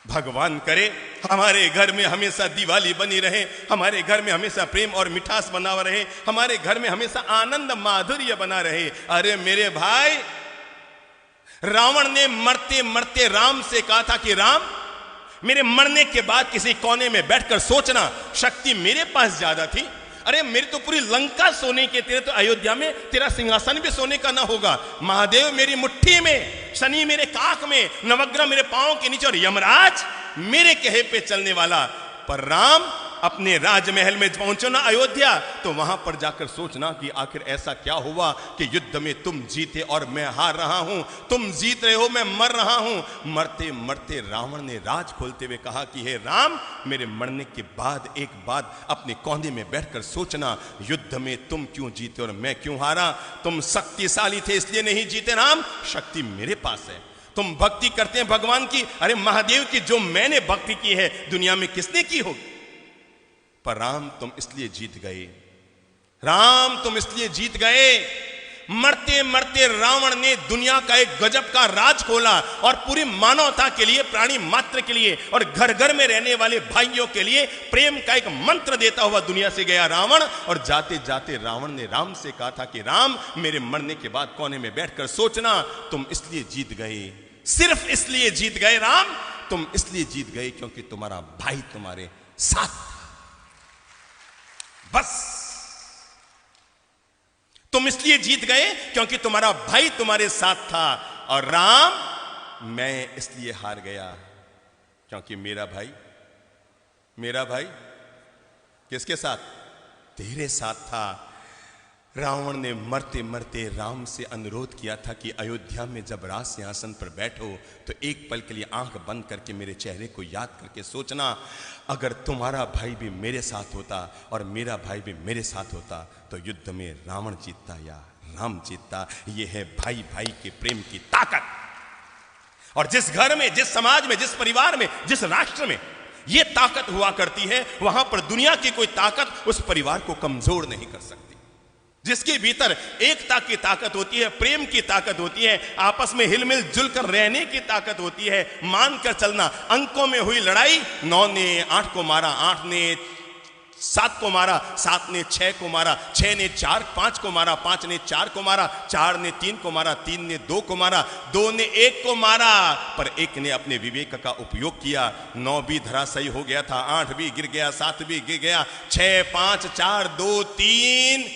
भगवान करे हमारे घर में हमेशा दिवाली बनी रहे, हमारे घर में हमेशा प्रेम और मिठास बना हुआ रहे, हमारे घर में हमेशा आनंद माधुर्य बना रहे। अरे मेरे भाई, रावण ने मरते मरते राम से कहा था कि राम, मेरे मरने के बाद किसी कोने में बैठकर सोचना, शक्ति मेरे पास ज्यादा थी। अरे मेरी तो पूरी लंका सोने की, तेरे तो अयोध्या में तेरा सिंहासन भी सोने का ना होगा। महादेव मेरी मुट्ठी में, शनि मेरे काख में, नवग्रह मेरे पांव के नीचे और यमराज मेरे कहे पे चलने वाला। पर राम अपने राजमहल में पहुंचो ना अयोध्या, तो वहां पर जाकर सोचना कि आखिर ऐसा क्या हुआ कि युद्ध में तुम जीते और मैं हार रहा हूं, तुम जीत रहे हो मैं मर रहा हूं। मरते मरते रावण ने राज खोलते हुए कहा कि हे राम, मेरे मरने के बाद एक बात अपने कोने में बैठकर सोचना, युद्ध में तुम क्यों जीते और मैं क्यों हारा। तुम शक्तिशाली थे इसलिए नहीं जीते राम, शक्ति मेरे पास है। तुम भक्ति करते हैं भगवान की, अरे महादेव की जो मैंने भक्ति की है दुनिया में किसने की होगी। पर राम तुम इसलिए जीत गए, राम तुम इसलिए जीत गए। मरते मरते रावण ने दुनिया का एक गजब का राज खोला और पूरी मानवता के लिए, प्राणी मात्र के लिए और घर घर में रहने वाले भाइयों के लिए प्रेम का एक मंत्र देता हुआ दुनिया से गया रावण। और जाते जाते रावण ने राम से कहा था कि राम, मेरे मरने के बाद कोने में बैठकर सोचना, तुम इसलिए जीत गए, सिर्फ इसलिए जीत गए राम, तुम इसलिए जीत गए क्योंकि तुम्हारा भाई तुम्हारे साथ, बस तुम इसलिए जीत गए क्योंकि तुम्हारा भाई तुम्हारे साथ था। और राम, मैं इसलिए हार गया क्योंकि मेरा भाई किसके साथ, तेरे साथ था। रावण ने मरते मरते राम से अनुरोध किया था कि अयोध्या में जब राज सिंहासन पर बैठो तो एक पल के लिए आंख बंद करके मेरे चेहरे को याद करके सोचना, अगर तुम्हारा भाई भी मेरे साथ होता और मेरा भाई भी मेरे साथ होता तो युद्ध में रावण जीतता या राम जीतता। यह है भाई भाई के प्रेम की ताकत। और जिस घर में, जिस समाज में, जिस परिवार में, जिस राष्ट्र में यह ताकत हुआ करती है, वहां पर दुनिया की कोई ताकत उस परिवार को कमजोर नहीं कर सकती। जिसके भीतर एकता की ताकत होती है, प्रेम की ताकत होती है, आपस में हिलमिल जुलकर रहने की ताकत होती है, मानकर चलना। अंकों में हुई लड़ाई, 9 ने 8 को मारा, 8 ने 7 को मारा, 7 ने 6 को मारा, 6 ने 5 को मारा, 5 ने 4 को मारा, 4 ने 3 को मारा, 3 ने 2 को मारा, 2 ने 1 को मारा। पर एक ने अपने विवेक का उपयोग किया, 9 भी धराशायी हो गया था, 8 भी गिर गया, 7 भी गिर गया, 6 5 4 2 3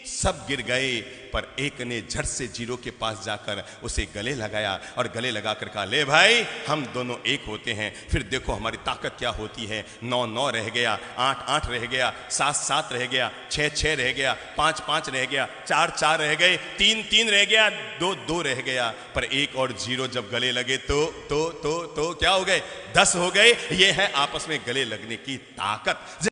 सब गिर गए। पर एक ने झट से जीरो के पास जाकर उसे गले लगाया और गले लगाकर कहा, ले भाई, हम दोनों एक होते हैं, फिर देखो हमारी ताकत क्या होती है। 9 9 रह गया, 8 8 रह गया, 7 7 रह गया, 6 6 रह गया, 5 5 रह गया, 4 4 रह गए, 3 3 रह गया, 2 2 रह गया। पर एक और जीरो जब गले लगे तो क्या हो गए, 10 हो गए। ये है आपस में गले लगने की ताकत।